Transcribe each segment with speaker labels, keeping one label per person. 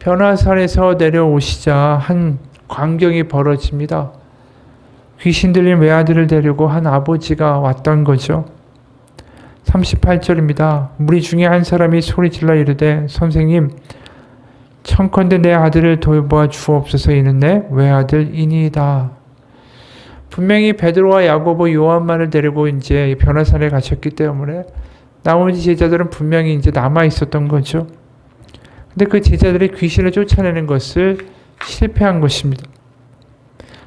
Speaker 1: 변화산에서 내려오시자 한 광경이 벌어집니다. 귀신 들린 외아들을 데리고 한 아버지가 왔던 거죠. 38절입니다. 무리 중에 한 사람이 소리질러 이르되 선생님 청컨대 내 아들을 돌보아 주옵소서. 이는 내 외아들이니이다. 분명히 베드로와 야고보 요한만을 데리고 이제 변화산에 가셨기 때문에 나머지 제자들은 분명히 이제 남아 있었던 거죠. 근데 그 제자들이 귀신을 쫓아내는 것을 실패한 것입니다.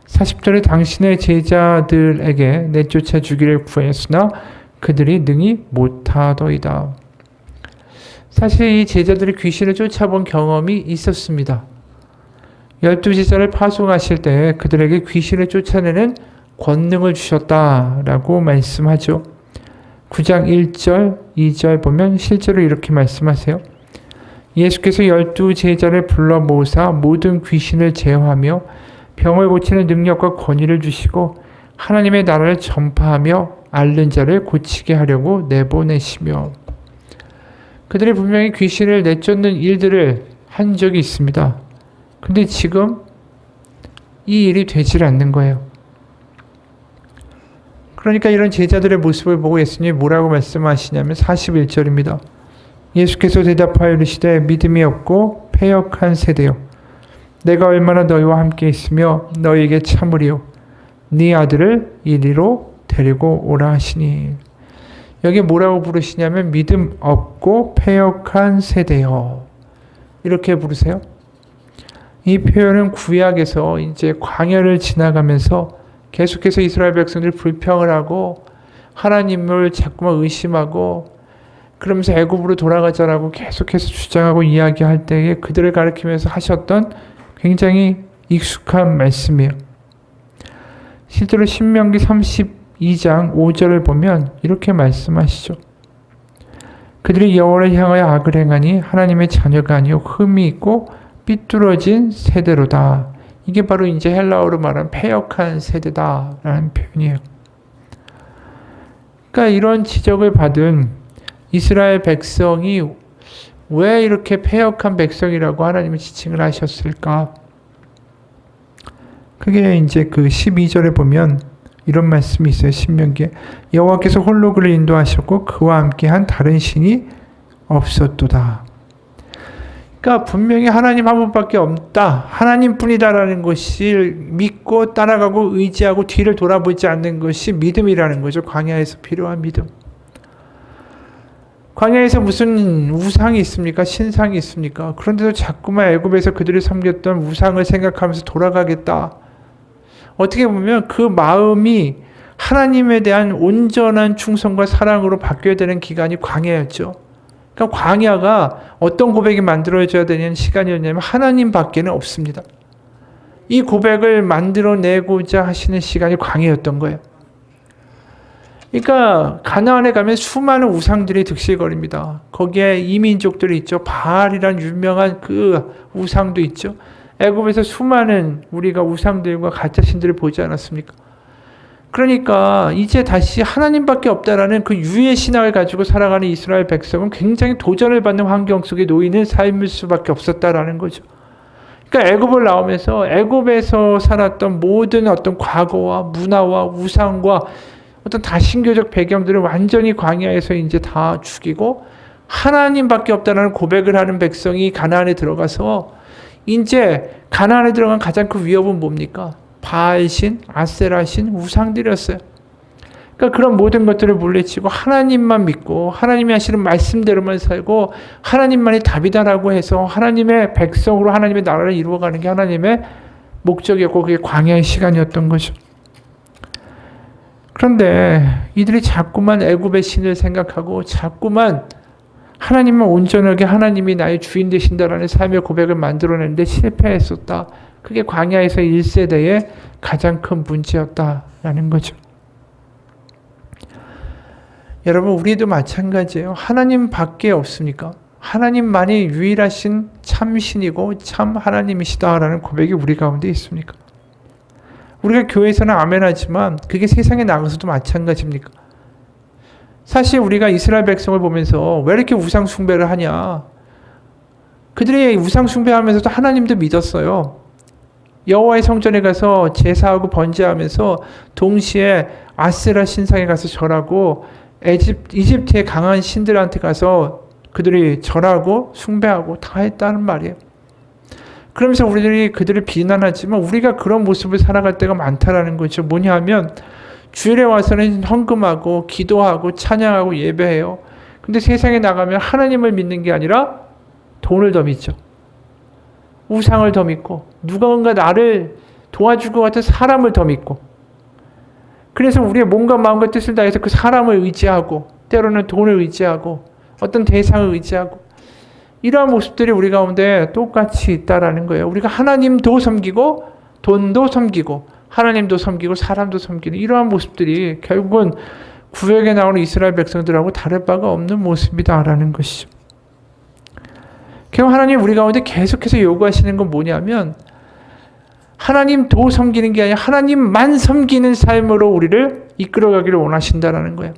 Speaker 1: 40절에 당신의 제자들에게 내쫓아 주기를 구하였으나 그들이 능히 못하더이다. 사실 이 제자들이 귀신을 쫓아본 경험이 있었습니다. 12제자를 파송하실 때 그들에게 귀신을 쫓아내는 권능을 주셨다라고 말씀하죠. 9장 1절, 2절 보면 실제로 이렇게 말씀하세요. 예수께서 12제자를 불러 모으사 모든 귀신을 제어하며 병을 고치는 능력과 권위를 주시고 하나님의 나라를 전파하며 앓는 자를 고치게 하려고 내보내시며. 그들이 분명히 귀신을 내쫓는 일들을 한 적이 있습니다. 근데 지금 이 일이 되질 않는 거예요. 그러니까 이런 제자들의 모습을 보고 예수님이 뭐라고 말씀하시냐면 41절입니다. 예수께서 대답하여 이르시되 믿음이 없고 패역한 세대요. 내가 얼마나 너희와 함께 있으며 너희에게 참으리요. 네 아들을 이리로 데리고 오라 하시니. 여기 뭐라고 부르시냐면 믿음 없고 패역한 세대요. 이렇게 부르세요. 이 표현은 구약에서 이제 광야를 지나가면서 계속해서 이스라엘 백성들이 불평을 하고 하나님을 자꾸만 의심하고 그러면서 애굽으로 돌아가자라고 계속해서 주장하고 이야기할 때에 그들을 가리키면서 하셨던 굉장히 익숙한 말씀이에요. 실제로 신명기 32장 5절을 보면 이렇게 말씀하시죠. 그들이 여호와를 향하여 악을 행하니 하나님의 자녀가 아니요 흠이 있고 삐뚤어진 세대로다. 이게 바로 이제 헬라어로 말하는 패역한 세대다라는 표현이에요. 그러니까 이런 지적을 받은 이스라엘 백성이 왜 이렇게 패역한 백성이라고 하나님이 지칭을 하셨을까? 그게 이제 그 12절에 보면 이런 말씀이 있어요. 신명기에 여호와께서 홀로 그를 인도하셨고 그와 함께한 다른 신이 없었도다. 그러니까 분명히 하나님 한 분밖에 없다. 하나님뿐이다라는 것을 믿고 따라가고 의지하고 뒤를 돌아보지 않는 것이 믿음이라는 거죠. 광야에서 필요한 믿음. 광야에서 무슨 우상이 있습니까? 신상이 있습니까? 그런데도 자꾸만 애굽에서 그들이 섬겼던 우상을 생각하면서 돌아가겠다. 어떻게 보면 그 마음이 하나님에 대한 온전한 충성과 사랑으로 바뀌어야 되는 기간이 광야였죠. 그러니까 광야가 어떤 고백이 만들어져야 되는 시간이었냐면 하나님밖에는 없습니다. 이 고백을 만들어내고자 하시는 시간이 광야였던 거예요. 그러니까 가나안에 가면 수많은 우상들이 득실거립니다. 거기에 이민족들이 있죠. 바알이란 유명한 그 우상도 있죠. 애굽에서 수많은 우리가 우상들과 가짜 신들을 보지 않았습니까? 그러니까 이제 다시 하나님밖에 없다라는 그 유의 신앙을 가지고 살아가는 이스라엘 백성은 굉장히 도전을 받는 환경 속에 놓이는 삶일 수밖에 없었다라는 거죠. 그러니까 애굽을 나오면서 애굽에서 살았던 모든 어떤 과거와 문화와 우상과 어떤 다신교적 배경들을 완전히 광야에서 이제 다 죽이고 하나님밖에 없다라는 고백을 하는 백성이 가나안에 들어가서 이제 가나안에 들어간 가장 큰 위협은 뭡니까? 바알신, 아세라신, 우상들이었어요. 그러니까 그런 모든 것들을 물리치고 하나님만 믿고 하나님이 하시는 말씀대로만 살고 하나님만이 답이다라고 해서 하나님의 백성으로 하나님의 나라를 이루어가는 게 하나님의 목적이었고 그게 광야의 시간이었던 거죠. 그런데 이들이 자꾸만 애굽의 신을 생각하고 자꾸만 하나님만 온전하게 하나님이 나의 주인 되신다라는 삶의 고백을 만들어내는데 실패했었다. 그게 광야에서 1세대의 가장 큰 문제였다라는 거죠. 여러분 우리도 마찬가지예요. 하나님 밖에 없습니까? 하나님만이 유일하신 참신이고 참 하나님이시다라는 고백이 우리 가운데 있습니까? 우리가 교회에서는 아멘하지만 그게 세상에 나가서도 마찬가지입니까? 사실 우리가 이스라엘 백성을 보면서 왜 이렇게 우상 숭배를 하냐? 그들이 우상 숭배하면서도 하나님도 믿었어요. 여호와의 성전에 가서 제사하고 번제하면서 동시에 아세라 신상에 가서 절하고 이집트의 강한 신들한테 가서 그들이 절하고 숭배하고 다 했다는 말이에요. 그러면서 우리들이 그들을 비난하지만 우리가 그런 모습을 살아갈 때가 많다라는 거죠. 뭐냐 하면 주일에 와서는 헌금하고 기도하고 찬양하고 예배해요. 근데 세상에 나가면 하나님을 믿는 게 아니라 돈을 더 믿죠. 우상을 더 믿고 누군가 나를 도와줄 것 같은 사람을 더 믿고, 그래서 우리의 몸과 마음과 뜻을 다해서 그 사람을 의지하고 때로는 돈을 의지하고 어떤 대상을 의지하고, 이러한 모습들이 우리 가운데 똑같이 있다라는 거예요. 우리가 하나님도 섬기고 돈도 섬기고 하나님도 섬기고 사람도 섬기는 이러한 모습들이 결국은 구약에 나오는 이스라엘 백성들하고 다를 바가 없는 모습이다라는 것이죠. 결국 하나님 우리 가운데 계속해서 요구하시는 건 뭐냐면 하나님도 섬기는 게 아니라 하나님만 섬기는 삶으로 우리를 이끌어가기를 원하신다라는 거예요.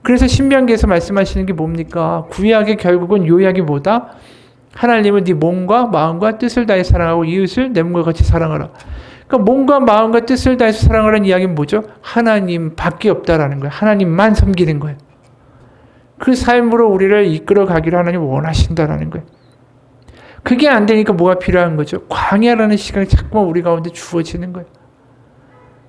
Speaker 1: 그래서 신명기에서 말씀하시는 게 뭡니까? 구약의 결국은 요약이 뭐다? 하나님은 네 몸과 마음과 뜻을 다해 사랑하고 이웃을 내 몸과 같이 사랑하라. 그러니까 몸과 마음과 뜻을 다해서 사랑하라는 이야기는 뭐죠? 하나님밖에 없다라는 거예요. 하나님만 섬기는 거예요. 그 삶으로 우리를 이끌어가기를 하나님 원하신다라는 거예요. 그게 안 되니까 뭐가 필요한 거죠? 광야라는 시간이 자꾸만 우리 가운데 주어지는 거예요.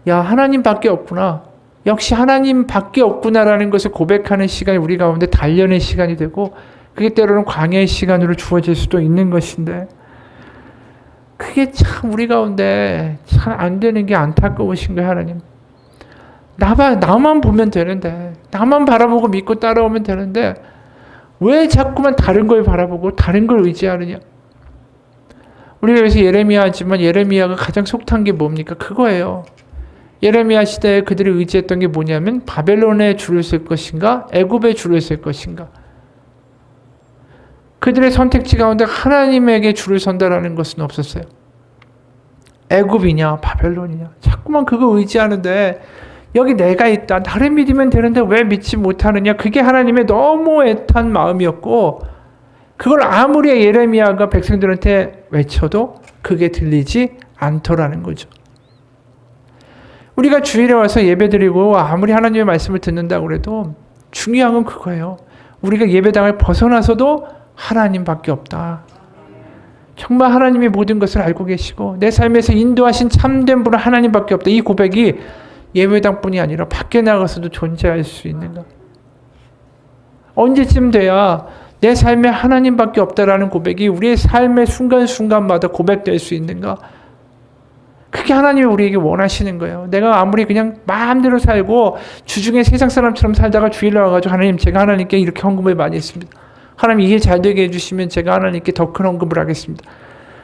Speaker 1: 야, 하나님밖에 없구나. 역시 하나님밖에 없구나라는 것을 고백하는 시간이 우리 가운데 단련의 시간이 되고, 그게 때로는 광야의 시간으로 주어질 수도 있는 것인데, 그게 참 우리 가운데 잘 안 되는 게 안타까우신 거예요. 하나님, 나만 보면 되는데, 나만 바라보고 믿고 따라오면 되는데 왜 자꾸만 다른 걸 바라보고 다른 걸 의지하느냐. 우리가 여기서 예레미야 하지만 예레미야가 가장 속탄 게 뭡니까? 그거예요. 예레미야 시대에 그들이 의지했던 게 뭐냐면 바벨론에 줄을 쓸 것인가 애굽에 줄을 쓸 것인가. 그들의 선택지 가운데 하나님에게 줄을 선다라는 것은 없었어요. 애굽이냐 바벨론이냐 자꾸만 그거 의지하는데, 여기 내가 있다 나를 믿으면 되는데 왜 믿지 못하느냐. 그게 하나님의 너무 애탄 마음이었고, 그걸 아무리 예레미야가 백성들한테 외쳐도 그게 들리지 않더라는 거죠. 우리가 주일에 와서 예배드리고 아무리 하나님의 말씀을 듣는다고 해도 중요한 건 그거예요. 우리가 예배당을 벗어나서도 하나님밖에 없다. 정말 하나님이 모든 것을 알고 계시고 내 삶에서 인도하신 참된 분은 하나님밖에 없다. 이 고백이 예배당뿐이 아니라 밖에 나가서도 존재할 수 있는가? 언제쯤 돼야 내 삶에 하나님밖에 없다라는 고백이 우리의 삶의 순간순간마다 고백될 수 있는가? 그게 하나님이 우리에게 원하시는 거예요. 내가 아무리 그냥 마음대로 살고 주중에 세상 사람처럼 살다가 주일에 와가지고 하나님 제가 하나님께 이렇게 헌금을 많이 했습니다. 하나님 이게 잘 되게 해주시면 제가 하나님께 더 큰 헌금을 하겠습니다.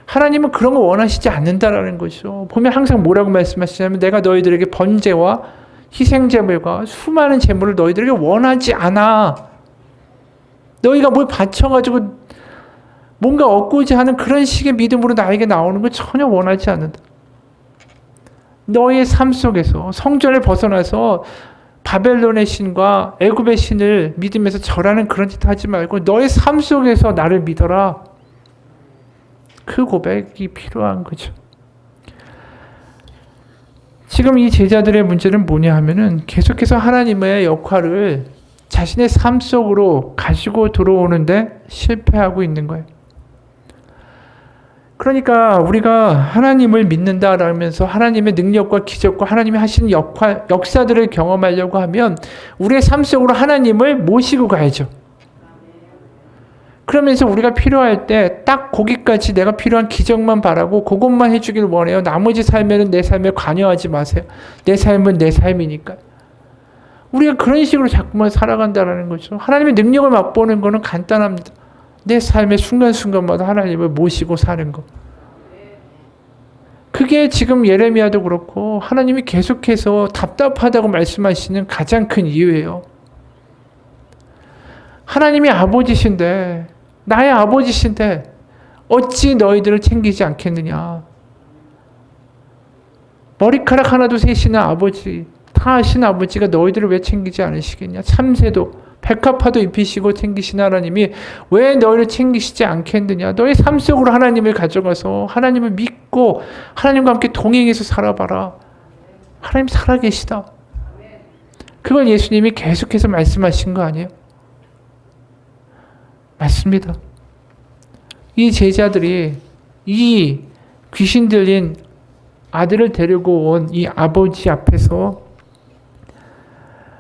Speaker 1: 하나님은 그런 거 원하시지 않는다라는 거죠. 보면 항상 뭐라고 말씀하시냐면 내가 너희들에게 번제와 희생제물과 수많은 제물을 너희들에게 원하지 않아. 너희가 뭘 바쳐가지고 뭔가 얻고자 하는 그런 식의 믿음으로 나에게 나오는 걸 전혀 원하지 않는다. 너의 삶 속에서 성전을 벗어나서 바벨론의 신과 애굽의 신을 믿으면서 절하는 그런 짓 하지 말고 너의 삶 속에서 나를 믿어라. 그 고백이 필요한 거죠. 지금 이 제자들의 문제는 뭐냐 하면은 계속해서 하나님의 역할을 자신의 삶 속으로 가지고 들어오는데 실패하고 있는 거예요. 그러니까 우리가 하나님을 믿는다라면서 하나님의 능력과 기적과 하나님이 하시는 역사들을 경험하려고 하면 우리의 삶 속으로 하나님을 모시고 가야죠. 그러면서 우리가 필요할 때 딱 거기까지 내가 필요한 기적만 바라고 그것만 해주길 원해요. 나머지 삶에는 내 삶에 관여하지 마세요. 내 삶은 내 삶이니까. 우리가 그런 식으로 자꾸만 살아간다는 거죠. 하나님의 능력을 맛보는 거는 간단합니다. 내 삶의 순간순간마다 하나님을 모시고 사는 것. 그게 지금 예레미야도 그렇고 하나님이 계속해서 답답하다고 말씀하시는 가장 큰 이유예요. 하나님이 아버지신데, 나의 아버지신데 어찌 너희들을 챙기지 않겠느냐. 머리카락 하나도 세시는 아버지, 다 하신 아버지가 너희들을 왜 챙기지 않으시겠냐. 참새도 백합화도 입히시고 챙기신 하나님이 왜 너희를 챙기시지 않겠느냐. 너희 삶 속으로 하나님을 가져가서 하나님을 믿고 하나님과 함께 동행해서 살아봐라. 하나님 살아계시다. 그걸 예수님이 계속해서 말씀하신 거 아니에요? 맞습니다. 이 제자들이 이 귀신 들린 아들을 데리고 온 이 아버지 앞에서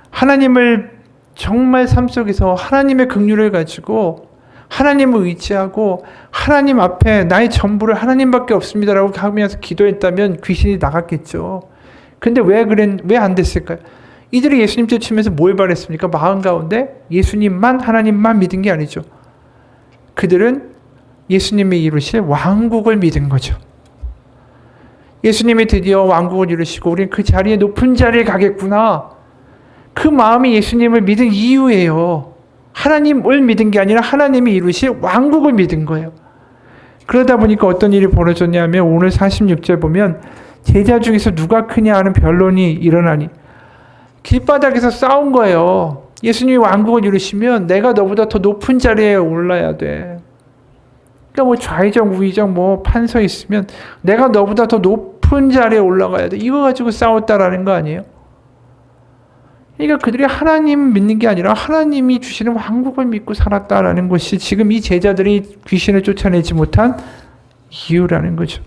Speaker 1: 하나님을 정말 삶 속에서 하나님의 긍휼을 가지고 하나님을 의지하고 하나님 앞에 나의 전부를 하나님밖에 없습니다라고 하면서 기도했다면 귀신이 나갔겠죠. 근데 왜 안 됐을까요? 이들이 예수님 쫓으면서 뭘 바랬습니까? 마음 가운데 예수님만 하나님만 믿은 게 아니죠. 그들은 예수님이 이루실 왕국을 믿은 거죠. 예수님이 드디어 왕국을 이루시고 우리는 그 자리에 높은 자리에 가겠구나. 그 마음이 예수님을 믿은 이유예요. 하나님을 믿은 게 아니라 하나님이 이루실 왕국을 믿은 거예요. 그러다 보니까 어떤 일이 벌어졌냐면 오늘 46절 보면 제자 중에서 누가 크냐 하는 변론이 일어나니 길바닥에서 싸운 거예요. 예수님이 왕국을 이루시면 내가 너보다 더 높은 자리에 올라야 돼. 그러니까 뭐 좌의정 우의정 뭐 판서 있으면 내가 너보다 더 높은 자리에 올라가야 돼. 이거 가지고 싸웠다라는 거 아니에요? 그러니까 그들이 하나님 믿는 게 아니라 하나님이 주시는 왕국을 믿고 살았다라는 것이 지금 이 제자들이 귀신을 쫓아내지 못한 이유라는 거죠.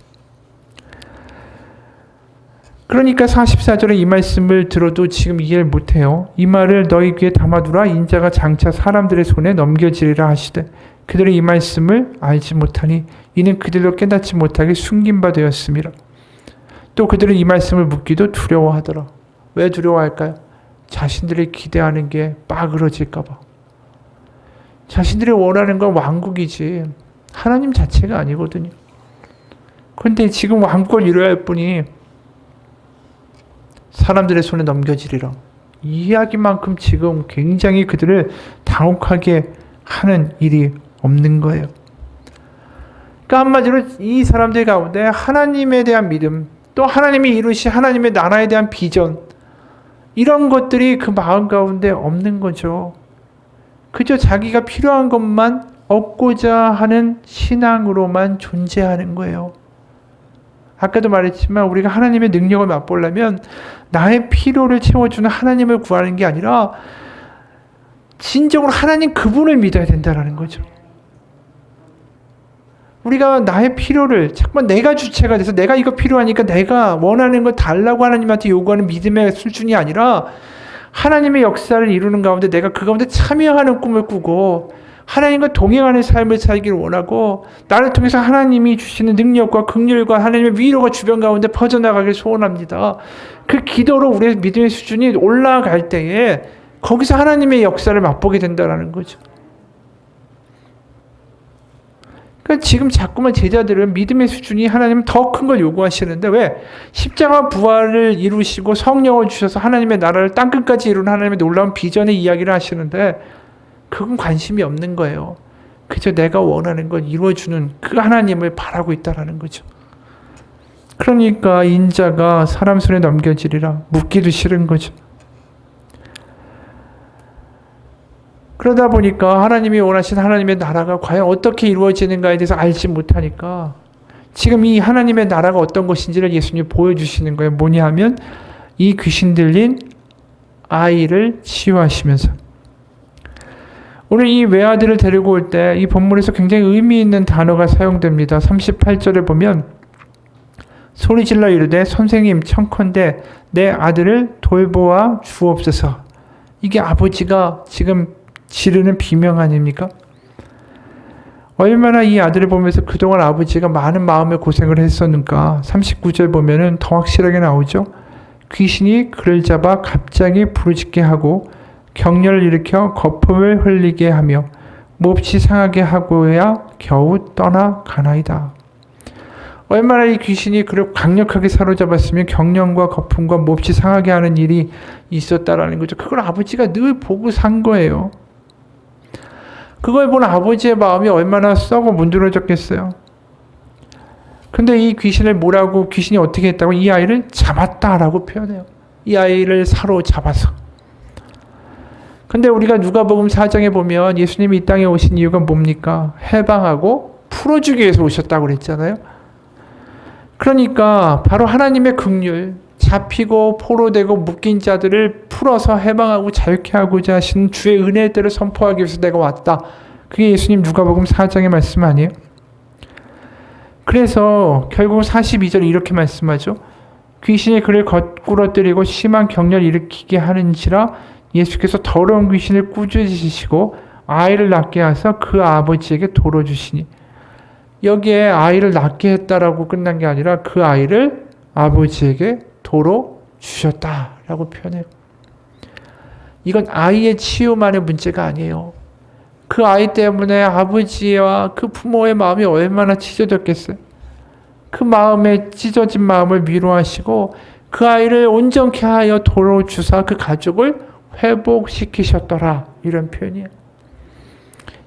Speaker 1: 그러니까 44절에 이 말씀을 들어도 지금 이해를 못해요. 이 말을 너희 귀에 담아두라. 인자가 장차 사람들의 손에 넘겨지리라 하시되 그들이 이 말씀을 알지 못하니 이는 그들도 깨닫지 못하게 숨긴 바 되었습니다. 또 그들은 이 말씀을 묻기도 두려워하더라. 왜 두려워할까요? 자신들이 기대하는 게 빠그러질까 봐. 자신들이 원하는 건 왕국이지 하나님 자체가 아니거든요. 그런데 지금 왕국을 이루어야 할 분이 사람들의 손에 넘겨지리라. 이 이야기만큼 지금 굉장히 그들을 당혹하게 하는 일이 없는 거예요. 그러니까 한마디로 이 사람들 가운데 하나님에 대한 믿음, 또 하나님이 이루신 하나님의 나라에 대한 비전, 이런 것들이 그 마음 가운데 없는 거죠. 그저 자기가 필요한 것만 얻고자 하는 신앙으로만 존재하는 거예요. 아까도 말했지만 우리가 하나님의 능력을 맛보려면 나의 필요를 채워주는 하나님을 구하는 게 아니라 진정으로 하나님 그분을 믿어야 된다는 거죠. 우리가 나의 필요를 자꾸만 내가 주체가 돼서 내가 이거 필요하니까 내가 원하는 거 달라고 하나님한테 요구하는 믿음의 수준이 아니라 하나님의 역사를 이루는 가운데 내가 그 가운데 참여하는 꿈을 꾸고 하나님과 동행하는 삶을 살기를 원하고 나를 통해서 하나님이 주시는 능력과 긍휼과 하나님의 위로가 주변 가운데 퍼져나가길 소원합니다. 그 기도로 우리의 믿음의 수준이 올라갈 때에 거기서 하나님의 역사를 맛보게 된다는 거죠. 그러니까 지금 자꾸만 제자들은 믿음의 수준이 하나님은 더 큰 걸 요구하시는데 왜? 십자가 부활을 이루시고 성령을 주셔서 하나님의 나라를 땅끝까지 이루는 하나님의 놀라운 비전의 이야기를 하시는데 그건 관심이 없는 거예요. 그저 내가 원하는 걸 이루어주는 그 하나님을 바라고 있다라는 거죠. 그러니까 인자가 사람 손에 넘겨지리라 묻기도 싫은 거죠. 그러다 보니까 하나님이 원하신 하나님의 나라가 과연 어떻게 이루어지는가에 대해서 알지 못하니까 지금 이 하나님의 나라가 어떤 것인지를 예수님이 보여주시는 거예요. 뭐냐 하면 이 귀신 들린 아이를 치유하시면서 오늘 이 외아들을 데리고 올 때 이 본문에서 굉장히 의미 있는 단어가 사용됩니다. 38절에 보면 소리질러 이르되 선생님 청컨대 내 아들을 돌보아 주옵소서. 이게 아버지가 지금 지르는 비명 아닙니까? 얼마나 이 아들을 보면서 그동안 아버지가 많은 마음의 고생을 했었는가. 39절 보면은 더 확실하게 나오죠. 귀신이 그를 잡아 갑자기 부르짖게 하고 격렬을 일으켜 거품을 흘리게 하며 몹시 상하게 하고야 겨우 떠나가나이다. 얼마나 이 귀신이 그를 강력하게 사로잡았으면 경련과 거품과 몹시 상하게 하는 일이 있었다라는 거죠. 그걸 아버지가 늘 보고 산 거예요. 그걸 본 아버지의 마음이 얼마나 썩어 문드러졌겠어요. 근데 이 귀신을 뭐라고, 귀신이 어떻게 했다고? 이 아이를 잡았다라고 표현해요. 이 아이를 사로잡아서. 근데 우리가 누가복음 4장에 보면 예수님이 이 땅에 오신 이유가 뭡니까? 해방하고 풀어주기 위해서 오셨다고 그랬잖아요. 그러니까 바로 하나님의 긍휼, 잡히고 포로되고 묶인 자들을 풀어서 해방하고 자유케 하고자 하신 주의 은혜의 때를 선포하기 위해서 내가 왔다. 그게 예수님 누가복음 4장의 말씀 아니에요? 그래서 결국 42절 이렇게 말씀하죠. 귀신이 그를 거꾸러뜨리고 심한 격렬을 일으키게 하는지라 예수께서 더러운 귀신을 꾸짖으시고 아이를 낳게 하사 그 아버지에게 도로 주시니. 여기에 아이를 낳게 했다라고 끝난 게 아니라 그 아이를 아버지에게 도로 주셨다라고 표현해요. 이건 아이의 치유만의 문제가 아니에요. 그 아이 때문에 아버지와 그 부모의 마음이 얼마나 찢어졌겠어요. 그 마음에 찢어진 마음을 위로하시고 그 아이를 온전케 하여 도로 주사 그 가족을 회복시키셨더라. 이런 표현이에요.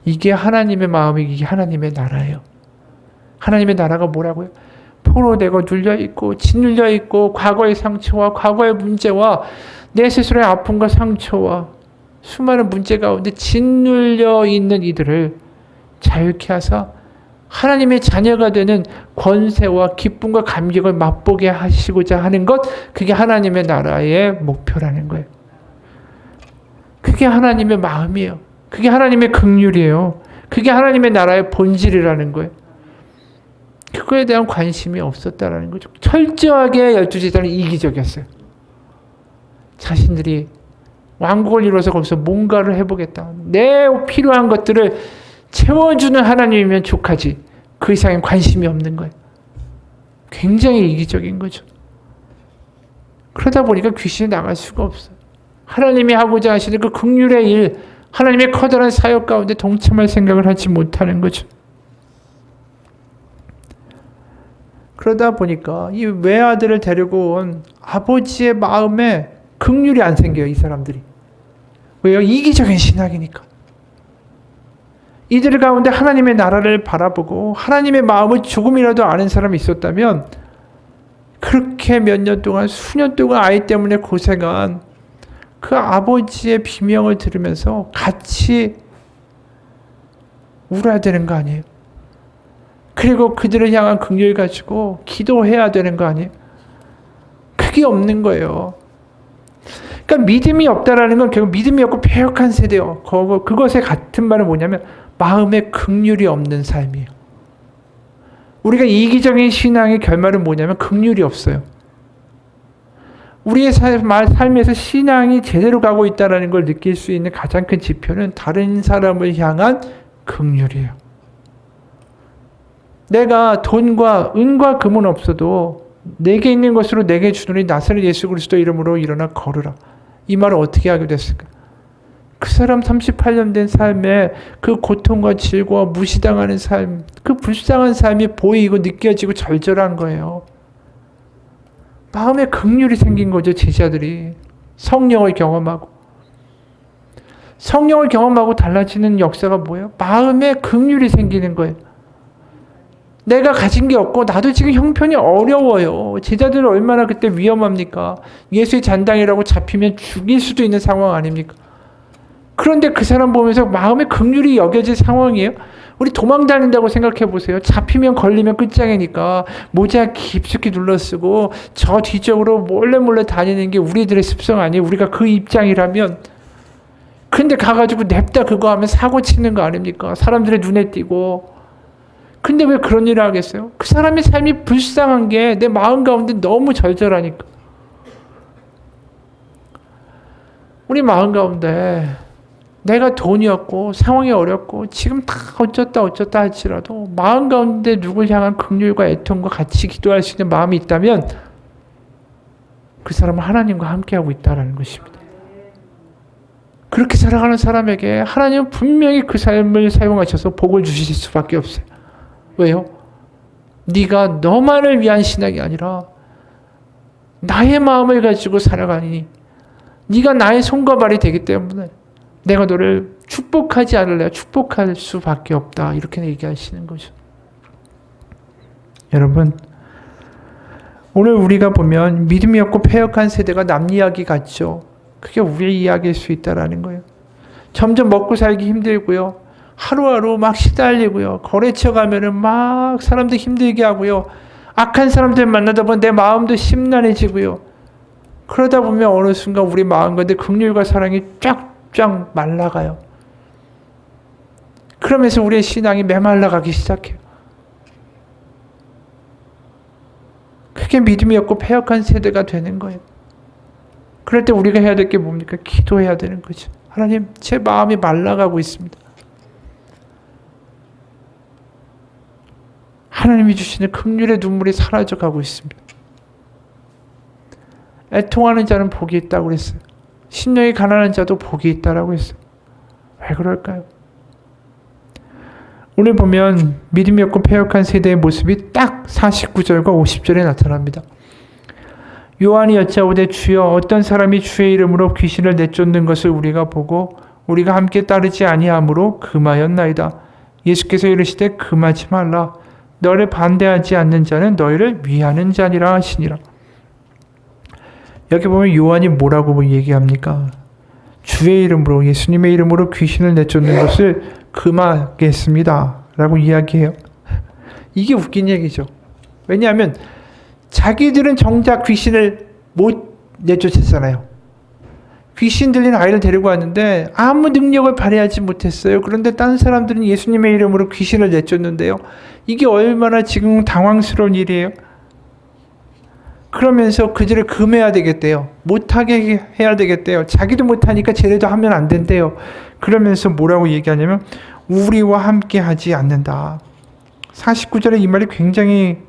Speaker 1: 이게 하나님의 마음이, 이게 하나님의 나라예요. 하나님의 나라가 뭐라고요? 포로되고 눌려있고 짓눌려있고 과거의 상처와 과거의 문제와 내 스스로의 아픔과 상처와 수많은 문제 가운데 짓눌려 있는 이들을 자유케 하사 하나님의 자녀가 되는 권세와 기쁨과 감격을 맛보게 하시고자 하는 것, 그게 하나님의 나라의 목표라는 거예요. 그게 하나님의 마음이에요. 그게 하나님의 긍휼이에요. 그게 하나님의 나라의 본질이라는 거예요. 그거에 대한 관심이 없었다라는 거죠. 철저하게 12제자는 이기적이었어요. 자신들이 왕국을 이루어서 거기서 뭔가를 해보겠다. 내 필요한 것들을 채워주는 하나님이면 족하지. 그 이상엔 관심이 없는 거예요. 굉장히 이기적인 거죠. 그러다 보니까 귀신이 나갈 수가 없어요. 하나님이 하고자 하시는 그 긍휼의 일, 하나님의 커다란 사역 가운데 동참할 생각을 하지 못하는 거죠. 그러다 보니까 이 외아들을 데리고 온 아버지의 마음에 긍휼이 안 생겨요, 이 사람들이. 왜요? 이기적인 신학이니까. 이들 가운데 하나님의 나라를 바라보고 하나님의 마음을 조금이라도 아는 사람이 있었다면 그렇게 몇 년 동안, 수년 동안 아이 때문에 고생한 그 아버지의 비명을 들으면서 같이 울어야 되는 거 아니에요? 그리고 그들을 향한 긍휼 가지고 기도해야 되는 거 아니에요? 그게 없는 거예요. 그러니까 믿음이 없다라는 건 결국 믿음이 없고 패역한 세대요. 그것의 같은 말은 뭐냐면 마음에 긍휼이 없는 삶이에요. 우리가 이기적인 신앙의 결말은 뭐냐면 긍휼이 없어요. 우리의 삶에서 신앙이 제대로 가고 있다는 걸 느낄 수 있는 가장 큰 지표는 다른 사람을 향한 긍휼이에요. 내가 돈과 은과 금은 없어도 내게 있는 것으로 내게 주노니 나사렛 예수 그리스도 이름으로 일어나 걸으라. 이 말을 어떻게 하게 됐을까? 그 사람 38년 된 삶에 그 고통과 질고와 무시당하는 삶, 그 불쌍한 삶이 보이고 느껴지고 절절한 거예요. 마음에 긍휼이 생긴 거죠, 제자들이. 성령을 경험하고 달라지는 역사가 뭐예요? 마음에 긍휼이 생기는 거예요. 내가 가진 게 없고 나도 지금 형편이 어려워요. 제자들은 얼마나 그때 위험합니까? 예수의 잔당이라고 잡히면 죽일 수도 있는 상황 아닙니까? 그런데 그 사람 보면서 마음에 긍휼이 여겨질 상황이에요. 우리 도망다닌다고 생각해 보세요. 잡히면 걸리면 끝장이니까 모자 깊숙이 눌러쓰고 저 뒤쪽으로 몰래 다니는 게 우리들의 습성 아니에요. 우리가 그 입장이라면. 근데 가가지고 냅다 그거 하면 사고 치는 거 아닙니까? 사람들의 눈에 띄고. 근데 왜 그런 일을 하겠어요? 그 사람의 삶이 불쌍한 게 내 마음 가운데 너무 절절하니까. 우리 마음 가운데 내가 돈이 없고 상황이 어렵고 지금 다 어쩌다 할지라도 마음 가운데 누굴 향한 긍휼과 애통과 같이 기도할 수 있는 마음이 있다면 그 사람은 하나님과 함께하고 있다는 것입니다. 그렇게 살아가는 사람에게 하나님은 분명히 그 삶을 사용하셔서 복을 주실 수밖에 없어요. 왜요? 네가 너만을 위한 신학이 아니라 나의 마음을 가지고 살아가니 네가 나의 손과 발이 되기 때문에 내가 너를 축복하지 않을래 축복할 수밖에 없다. 이렇게 얘기하시는 거죠. 여러분, 오늘 우리가 보면 믿음이 없고 패역한 세대가 남 이야기 같죠. 그게 우리의 이야기일 수 있다라는 거예요. 점점 먹고 살기 힘들고요. 하루하루 막 시달리고요. 거래처 가면은 막 사람들 힘들게 하고요. 악한 사람들 만나다 보면 내 마음도 심란해지고요. 그러다 보면 어느 순간 우리 마음 가운데 긍휼과 사랑이 쫙쫙 말라가요. 그러면서 우리의 신앙이 메말라가기 시작해요. 그게 믿음이 없고 패역한 세대가 되는 거예요. 그럴 때 우리가 해야 될 게 뭡니까? 기도해야 되는 거죠. 하나님, 제 마음이 말라가고 있습니다. 하나님이 주시는 긍휼의 눈물이 사라져가고 있습니다. 애통하는 자는 복이 있다고 그랬어요. 심령이 가난한 자도 복이 있다라고 했어요. 왜 그럴까요? 오늘 보면 믿음이 없고 패역한 세대의 모습이 딱 49절과 50절에 나타납니다. 요한이 여짜오되 주여 어떤 사람이 주의 이름으로 귀신을 내쫓는 것을 우리가 보고 우리가 함께 따르지 아니하므로 금하였나이다. 예수께서 이르시되 금하지 말라. 너를 반대하지 않는 자는 너희를 위하는 자니라 하시니라. 여기 보면 요한이 뭐라고 얘기합니까? 주의 이름으로, 예수님의 이름으로 귀신을 내쫓는 것을 금하겠습니다 라고 이야기해요. 이게 웃긴 얘기죠. 왜냐하면 자기들은 정작 귀신을 못 내쫓았잖아요. 귀신 들린 아이를 데리고 왔는데 아무 능력을 발휘하지 못했어요. 그런데 다른 사람들은 예수님의 이름으로 귀신을 내쫓는데요. 이게 얼마나 지금 당황스러운 일이에요. 그러면서 그들을 금해야 되겠대요. 못하게 해야 되겠대요. 자기도 못하니까 쟤네도 하면 안 된대요. 그러면서 뭐라고 얘기하냐면 우리와 함께 하지 않는다. 49절에 이 말이 굉장히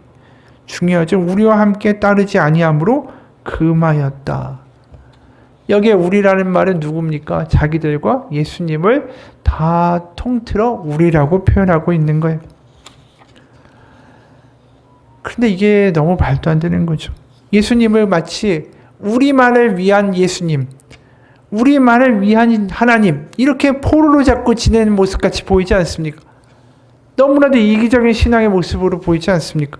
Speaker 1: 중요하죠. 우리와 함께 따르지 아니하므로 금하였다. 여기에 우리라는 말은 누굽니까? 자기들과 예수님을 다 통틀어 우리라고 표현하고 있는 거예요. 그런데 이게 너무 말도 안 되는 거죠. 예수님을 마치 우리만을 위한 예수님, 우리만을 위한 하나님 이렇게 포로로 잡고 지내는 모습같이 보이지 않습니까? 너무나도 이기적인 신앙의 모습으로 보이지 않습니까?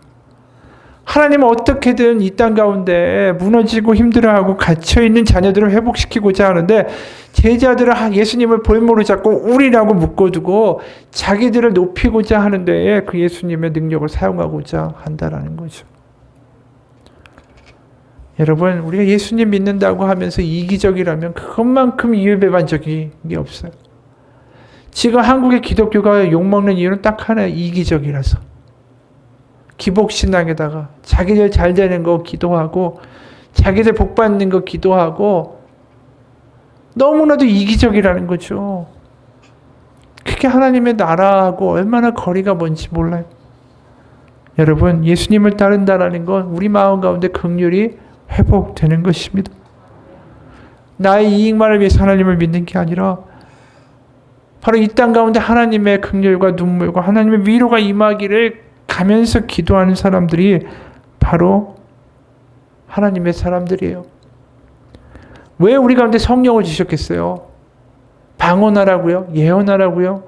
Speaker 1: 하나님은 어떻게든 이 땅 가운데 무너지고 힘들어하고 갇혀있는 자녀들을 회복시키고자 하는데 제자들은 예수님을 볼모로 잡고 우리라고 묶어두고 자기들을 높이고자 하는데 그 예수님의 능력을 사용하고자 한다라는 거죠. 여러분, 우리가 예수님 믿는다고 하면서 이기적이라면 그것만큼 이율배반적인 게 없어요. 지금 한국의 기독교가 욕먹는 이유는 딱 하나예요. 이기적이라서. 기복신앙에다가 자기들 잘 되는 거 기도하고 자기들 복 받는 거 기도하고 너무나도 이기적이라는 거죠. 그게 하나님의 나라하고 얼마나 거리가 먼지 몰라요. 여러분, 예수님을 따른다라는 건 우리 마음 가운데 긍휼이 회복되는 것입니다. 나의 이익만을 위해서 하나님을 믿는 게 아니라 바로 이 땅 가운데 하나님의 긍휼과 눈물과 하나님의 위로가 임하기를 가면서 기도하는 사람들이 바로 하나님의 사람들이에요. 왜 우리 가운데 성령을 주셨겠어요? 방언하라고요? 예언하라고요?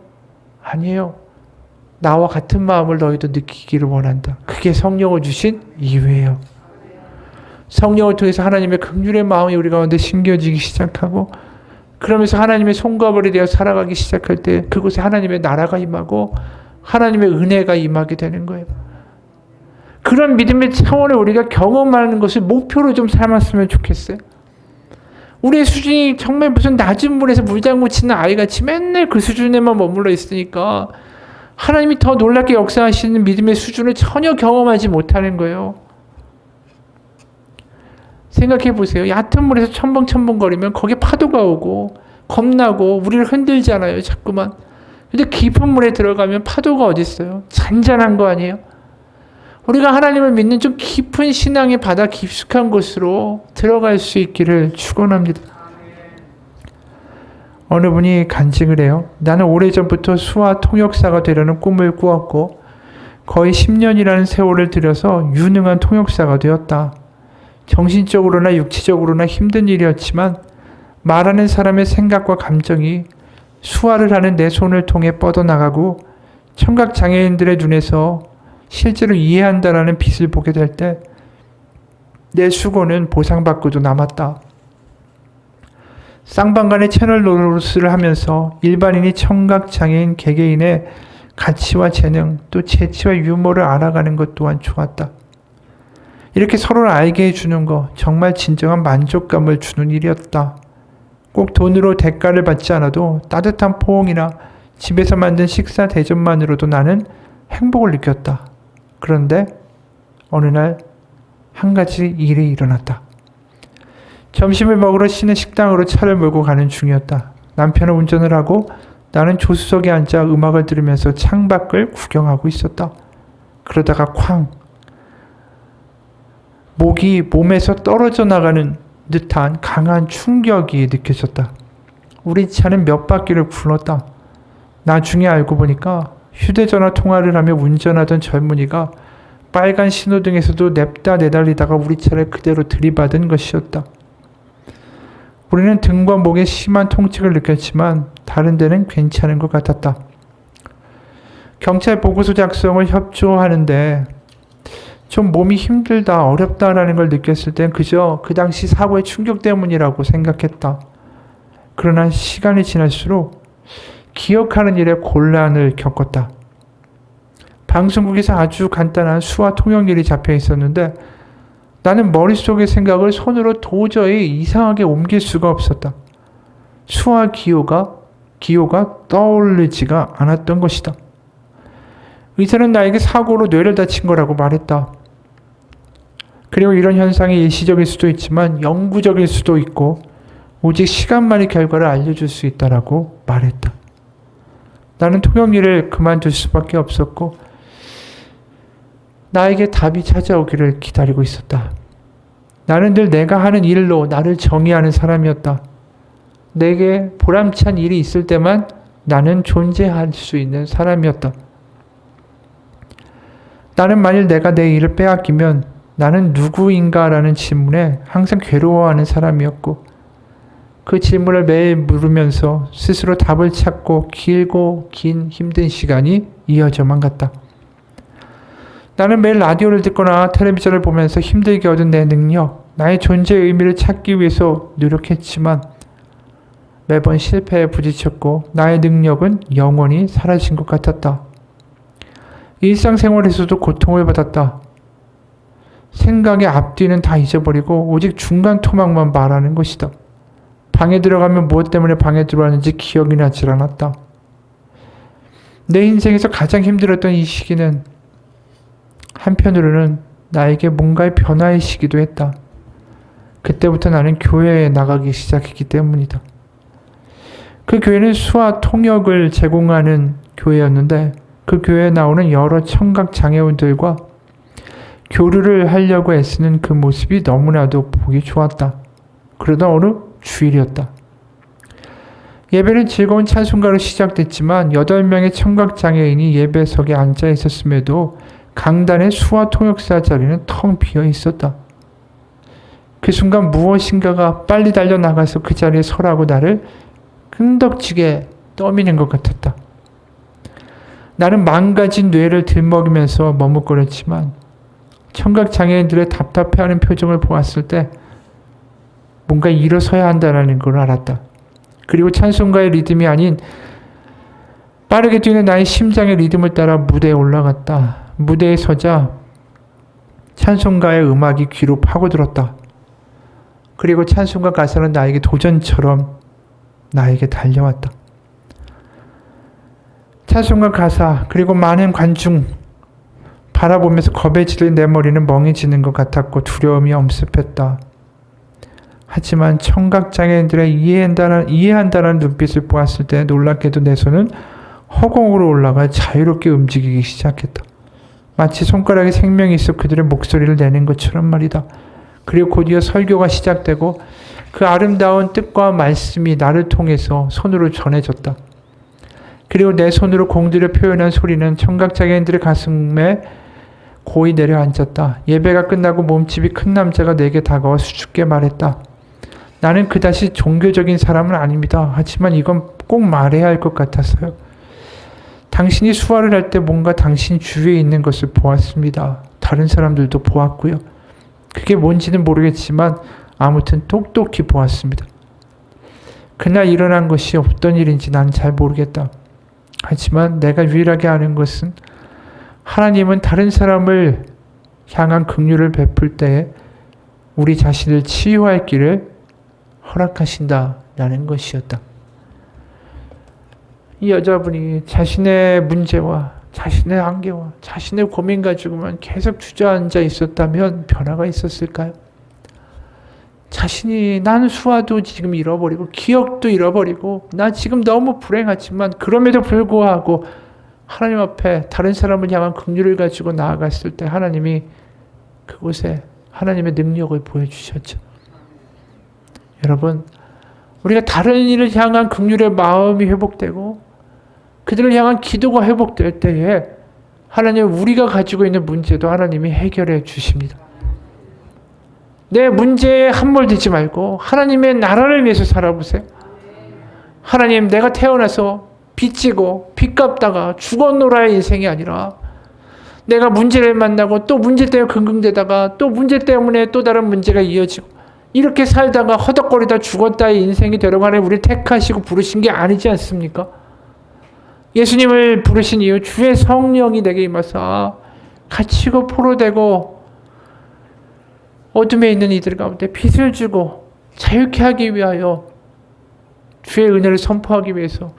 Speaker 1: 아니에요. 나와 같은 마음을 너희도 느끼기를 원한다. 그게 성령을 주신 이유예요. 성령을 통해서 하나님의 긍휼의 마음이 우리 가운데 심겨지기 시작하고 그러면서 하나님의 손가발이 되어 살아가기 시작할 때 그곳에 하나님의 나라가 임하고 하나님의 은혜가 임하게 되는 거예요. 그런 믿음의 차원을 우리가 경험하는 것을 목표로 좀 삼았으면 좋겠어요. 우리의 수준이 정말 무슨 낮은 물에서 물장구 치는 아이같이 맨날 그 수준에만 머물러 있으니까 하나님이 더 놀랍게 역사하시는 믿음의 수준을 전혀 경험하지 못하는 거예요. 생각해 보세요. 얕은 물에서 첨벙첨벙거리면 거기에 파도가 오고 겁나고 우리를 흔들잖아요. 자꾸만. 근데 깊은 물에 들어가면 파도가 어디 있어요? 잔잔한 거 아니에요? 우리가 하나님을 믿는 좀 깊은 신앙의 바다 깊숙한 곳으로 들어갈 수 있기를 축원합니다. 어느 분이 간증을 해요. 나는 오래전부터 수화 통역사가 되려는 꿈을 꾸었고 거의 10년이라는 세월을 들여서 유능한 통역사가 되었다. 정신적으로나 육체적으로나 힘든 일이었지만 말하는 사람의 생각과 감정이 수화를 하는 내 손을 통해 뻗어나가고 청각장애인들의 눈에서 실제로 이해한다라는 빛을 보게 될 때 내 수고는 보상받고도 남았다. 쌍방간의 채널 노릇을 하면서 일반인이 청각장애인 개개인의 가치와 재능, 또 재치와 유머를 알아가는 것 또한 좋았다. 이렇게 서로를 알게 해주는 거 정말 진정한 만족감을 주는 일이었다. 꼭 돈으로 대가를 받지 않아도 따뜻한 포옹이나 집에서 만든 식사 대접만으로도 나는 행복을 느꼈다. 그런데 어느 날 한 가지 일이 일어났다. 점심을 먹으러 쉬는 식당으로 차를 몰고 가는 중이었다. 남편은 운전을 하고 나는 조수석에 앉아 음악을 들으면서 창밖을 구경하고 있었다. 그러다가 쾅! 목이 몸에서 떨어져 나가는 듯한 강한 충격이 느껴졌다. 우리 차는 몇 바퀴를 굴렀다. 나중에 알고 보니까 휴대전화 통화를 하며 운전하던 젊은이가 빨간 신호등에서도 냅다 내달리다가 우리 차를 그대로 들이받은 것이었다. 우리는 등과 목에 심한 통증을 느꼈지만 다른 데는 괜찮은 것 같았다. 경찰 보고서 작성을 협조하는데 좀 몸이 힘들다, 어렵다라는 걸 느꼈을 땐 그저 그 당시 사고의 충격 때문이라고 생각했다. 그러나 시간이 지날수록 기억하는 일에 곤란을 겪었다. 방송국에서 아주 간단한 수화 통역일이 잡혀 있었는데 나는 머릿속의 생각을 손으로 도저히 이상하게 옮길 수가 없었다. 수화 기호가 떠오르지가 않았던 것이다. 의사는 나에게 사고로 뇌를 다친 거라고 말했다. 그리고 이런 현상이 일시적일 수도 있지만 영구적일 수도 있고 오직 시간만이 결과를 알려줄 수 있다라고 말했다. 나는 통역일을 그만둘 수밖에 없었고 나에게 답이 찾아오기를 기다리고 있었다. 나는 늘 내가 하는 일로 나를 정의하는 사람이었다. 내게 보람찬 일이 있을 때만 나는 존재할 수 있는 사람이었다. 나는 만일 내가 내 일을 빼앗기면 나는 누구인가라는 질문에 항상 괴로워하는 사람이었고 그 질문을 매일 물으면서 스스로 답을 찾고 길고 긴 힘든 시간이 이어져만 갔다. 나는 매일 라디오를 듣거나 텔레비전을 보면서 힘들게 얻은 내 능력, 나의 존재의 의미를 찾기 위해서 노력했지만 매번 실패에 부딪혔고 나의 능력은 영원히 사라진 것 같았다. 일상생활에서도 고통을 받았다. 생각의 앞뒤는 다 잊어버리고 오직 중간 토막만 말하는 것이다. 방에 들어가면 무엇 때문에 방에 들어왔는지 기억이 나질 않았다. 내 인생에서 가장 힘들었던 이 시기는 한편으로는 나에게 뭔가의 변화의 시기도 했다. 그때부터 나는 교회에 나가기 시작했기 때문이다. 그 교회는 수화 통역을 제공하는 교회였는데 그 교회에 나오는 여러 청각 장애인들과 교류를 하려고 애쓰는 그 모습이 너무나도 보기 좋았다. 그러다 어느 주일이었다. 예배는 즐거운 찬송가로 시작됐지만 8명의 청각 장애인이 예배석에 앉아 있었음에도 강단의 수화 통역사 자리는 텅 비어 있었다. 그 순간 무엇인가가 빨리 달려나가서 그 자리에 서라고 나를 끈덕지게 떠미는 것 같았다. 나는 망가진 뇌를 들먹이면서 머뭇거렸지만 청각장애인들의 답답해하는 표정을 보았을 때 뭔가 일어서야 한다는 걸 알았다. 그리고 찬송가의 리듬이 아닌 빠르게 뛰는 나의 심장의 리듬을 따라 무대에 올라갔다. 무대에 서자 찬송가의 음악이 귀로 파고들었다. 그리고 찬송가 가사는 나에게 도전처럼 나에게 달려왔다. 찬송가 가사 그리고 많은 관중 바라보면서 겁에 질린 내 머리는 멍해지는 것 같았고 두려움이 엄습했다. 하지만 청각장애인들의 이해한다는 눈빛을 보았을 때 놀랍게도 내 손은 허공으로 올라가 자유롭게 움직이기 시작했다. 마치 손가락에 생명이 있어 그들의 목소리를 내는 것처럼 말이다. 그리고 곧이어 설교가 시작되고 그 아름다운 뜻과 말씀이 나를 통해서 손으로 전해졌다. 그리고 내 손으로 공들여 표현한 소리는 청각장애인들의 가슴에 고이 내려앉았다. 예배가 끝나고 몸집이 큰 남자가 내게 다가와 수줍게 말했다. 나는 그다지 종교적인 사람은 아닙니다. 하지만 이건 꼭 말해야 할 것 같아서요. 당신이 수화를 할 때 뭔가 당신 주위에 있는 것을 보았습니다. 다른 사람들도 보았고요. 그게 뭔지는 모르겠지만 아무튼 똑똑히 보았습니다. 그날 일어난 것이 어떤 일인지 나는 잘 모르겠다. 하지만 내가 유일하게 아는 것은 하나님은 다른 사람을 향한 긍휼을 베풀 때에 우리 자신을 치유할 길을 허락하신다라는 것이었다. 이 여자분이 자신의 문제와 자신의 한계와 자신의 고민 가지고만 계속 주저앉아 있었다면 변화가 있었을까요? 자신이 난 수화도 지금 잃어버리고 기억도 잃어버리고 나 지금 너무 불행하지만 그럼에도 불구하고 하나님 앞에 다른 사람을 향한 긍휼을 가지고 나아갔을 때 하나님이 그곳에 하나님의 능력을 보여주셨죠. 여러분, 우리가 다른 이를 향한 긍휼의 마음이 회복되고 그들을 향한 기도가 회복될 때에 하나님은 우리가 가지고 있는 문제도 하나님이 해결해 주십니다. 내 문제에 함몰되지 말고 하나님의 나라를 위해서 살아보세요. 하나님, 내가 태어나서 빚지고 빚 갚다가 죽었노라의 인생이 아니라 내가 문제를 만나고 또 문제 때문에 긍긍대다가 또 문제 때문에 또 다른 문제가 이어지고 이렇게 살다가 허덕거리다 죽었다의 인생이 되려고 하나님 우리를 택하시고 부르신 게 아니지 않습니까? 예수님을 부르신 이유 주의 성령이 내게 임하사 갇히고 포로되고 어둠에 있는 이들 가운데 빛을 주고 자유케 하기 위하여 주의 은혜를 선포하기 위해서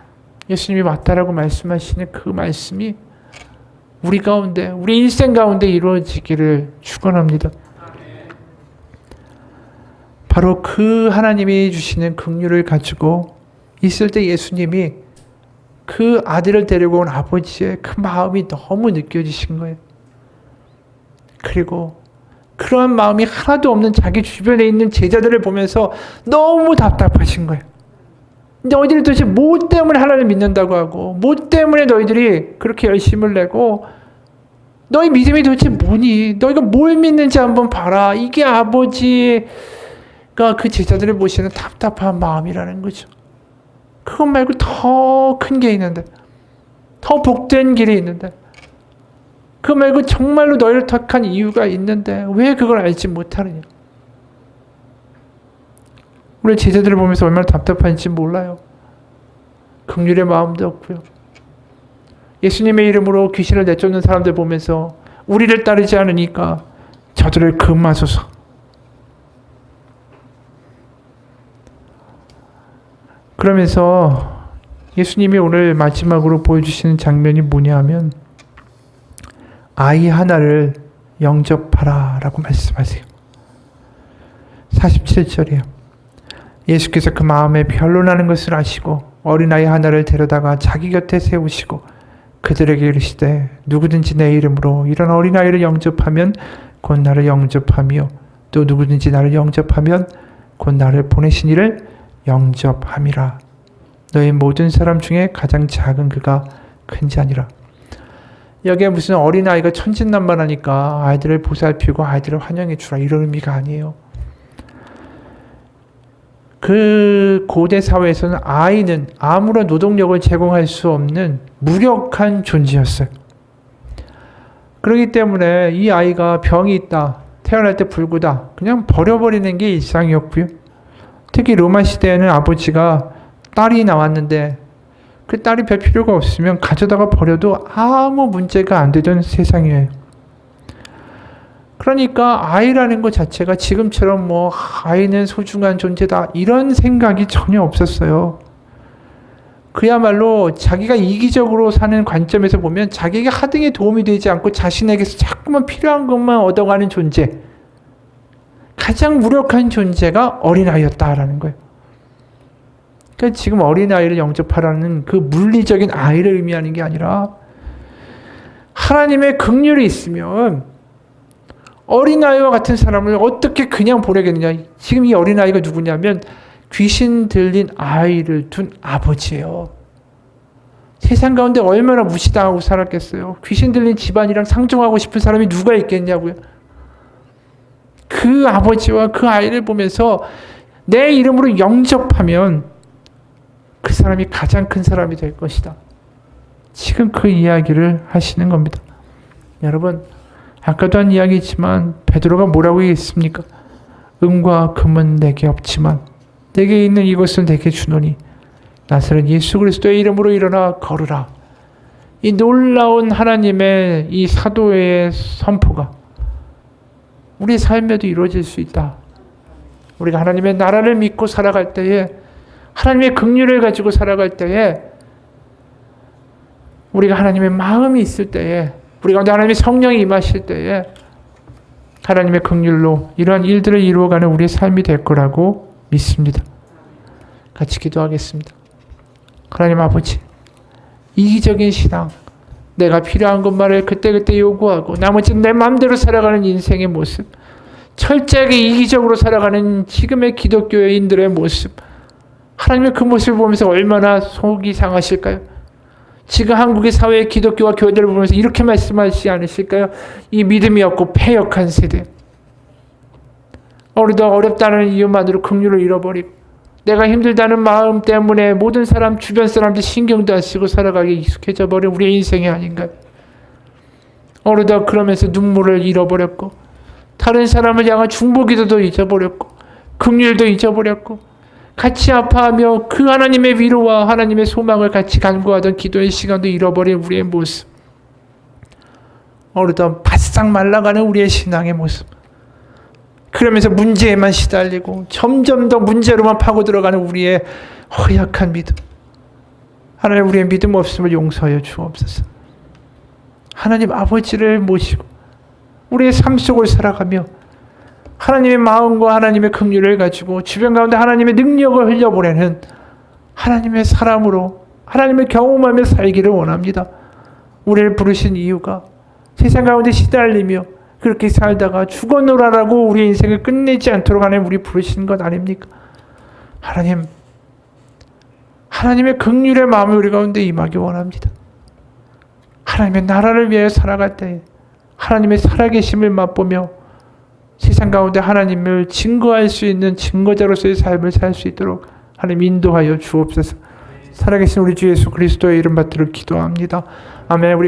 Speaker 1: 예수님이 왔다라고 말씀하시는 그 말씀이 우리 가운데, 우리 일생 가운데 이루어지기를 축원합니다. 바로 그 하나님이 주시는 긍휼을 가지고 있을 때 예수님이 그 아들을 데리고 온 아버지의 그 마음이 너무 느껴지신 거예요. 그리고 그런 마음이 하나도 없는 자기 주변에 있는 제자들을 보면서 너무 답답하신 거예요. 너희들이 도대체 뭐 때문에 하나님을 믿는다고 하고 뭐 때문에 너희들이 그렇게 열심을 내고 너희 믿음이 도대체 뭐니? 너희가 뭘 믿는지 한번 봐라. 이게 아버지가 그 제자들을 보시는 답답한 마음이라는 거죠. 그것 말고 더 큰 게 있는데, 더 복된 길이 있는데, 그거 말고 정말로 너희를 택한 이유가 있는데 왜 그걸 알지 못하느냐. 우리 제자들을 보면서 얼마나 답답한지 몰라요. 긍휼의 마음도 없고요. 예수님의 이름으로 귀신을 내쫓는 사람들 보면서 우리를 따르지 않으니까 저들을 금하소서. 그러면서 예수님이 오늘 마지막으로 보여주시는 장면이 뭐냐 하면 아이 하나를 영접하라 라고 말씀하세요. 47절이에요. 예수께서 그 마음에 변론하는 것을 아시고 어린아이 하나를 데려다가 자기 곁에 세우시고 그들에게 이르시되 누구든지 내 이름으로 이런 어린아이를 영접하면 곧 나를 영접하며 또 누구든지 나를 영접하면 곧 나를 보내신 이를 영접함이라. 너희 모든 사람 중에 가장 작은 그가 큰 자니라. 여기에 무슨 어린아이가 천진난만하니까 아이들을 보살피고 아이들을 환영해 주라 이런 의미가 아니에요. 그 고대 사회에서는 아이는 아무런 노동력을 제공할 수 없는 무력한 존재였어요. 그렇기 때문에 이 아이가 병이 있다, 태어날 때 불구다, 그냥 버려버리는 게 일상이었고요. 특히 로마 시대에는 아버지가 딸이 나왔는데 그 딸이 별 필요가 없으면 가져다가 버려도 아무 문제가 안 되던 세상이에요. 그러니까 아이라는 것 자체가 지금처럼 뭐 아이는 소중한 존재다 이런 생각이 전혀 없었어요. 그야말로 자기가 이기적으로 사는 관점에서 보면 자기가 하등에 도움이 되지 않고 자신에게서 자꾸만 필요한 것만 얻어가는 존재, 가장 무력한 존재가 어린아이였다라는 거예요. 그러니까 지금 어린아이를 영접하라는 그 물리적인 아이를 의미하는 게 아니라 하나님의 긍휼이 있으면 어린아이와 같은 사람을 어떻게 그냥 보내겠느냐. 지금 이 어린아이가 누구냐면 귀신 들린 아이를 둔 아버지예요. 세상 가운데 얼마나 무시당하고 살았겠어요. 귀신 들린 집안이랑 상종하고 싶은 사람이 누가 있겠냐고요. 그 아버지와 그 아이를 보면서 내 이름으로 영접하면 그 사람이 가장 큰 사람이 될 것이다. 지금 그 이야기를 하시는 겁니다. 여러분, 아까도 한 이야기지만 베드로가 뭐라고 얘기했습니까? 은과 금은 내게 없지만 내게 있는 이것을 내게 주노니 나사렛 예수 그리스도의 이름으로 일어나 걸으라. 이 놀라운 하나님의 이 사도의 선포가 우리 삶에도 이루어질 수 있다. 우리가 하나님의 나라를 믿고 살아갈 때에, 하나님의 긍휼을 가지고 살아갈 때에, 우리가 하나님의 마음이 있을 때에, 우리 가운데 하나님의 성령이 임하실 때에 하나님의 긍휼로 이러한 일들을 이루어가는 우리의 삶이 될 거라고 믿습니다. 같이 기도하겠습니다. 하나님 아버지, 이기적인 신앙, 내가 필요한 것만을 그때그때 요구하고 나머지는 내 마음대로 살아가는 인생의 모습, 철저하게 이기적으로 살아가는 지금의 기독교인들의 모습, 하나님의 그 모습을 보면서 얼마나 속이 상하실까요? 지금 한국의 사회의 기독교와 교회들을 보면서 이렇게 말씀하시지 않으실까요? 이 믿음이 없고 패역한 세대, 어렵다는 이유만으로 긍휼을 잃어버리고 내가 힘들다는 마음 때문에 모든 사람, 주변 사람들 신경도 안 쓰고 살아가기 익숙해져 버린 우리의 인생이 아닌가요? 그러면서 눈물을 잃어버렸고 다른 사람을 향한 중보기도도 잊어버렸고 긍휼도 잊어버렸고 같이 아파하며 그 하나님의 위로와 하나님의 소망을 같이 간구하던 기도의 시간도 잃어버린 우리의 모습, 바싹 말라가는 우리의 신앙의 모습, 그러면서 문제에만 시달리고 점점 더 문제로만 파고 들어가는 우리의 허약한 믿음, 하나님 우리의 믿음 없음을 용서하여 주옵소서. 하나님 아버지를 모시고 우리의 삶 속을 살아가며 하나님의 마음과 하나님의 긍휼을 가지고 주변 가운데 하나님의 능력을 흘려보내는 하나님의 사람으로 하나님을 경험하며 살기를 원합니다. 우리를 부르신 이유가 세상 가운데 시달리며 그렇게 살다가 죽어노라라고 우리 인생을 끝내지 않도록 하나님 우리 부르신 것 아닙니까? 하나님의 긍휼의 마음이 우리 가운데 임하기 원합니다. 하나님의 나라를 위하여 살아갈 때 하나님의 살아계심을 맛보며 세상 가운데 하나님을 증거할 수 있는 증거자로서의 삶을 살 수 있도록 하나님 인도하여 주옵소서. 살아계신 우리 주 예수 그리스도의 이름 받들어 기도합니다. 아멘. 우리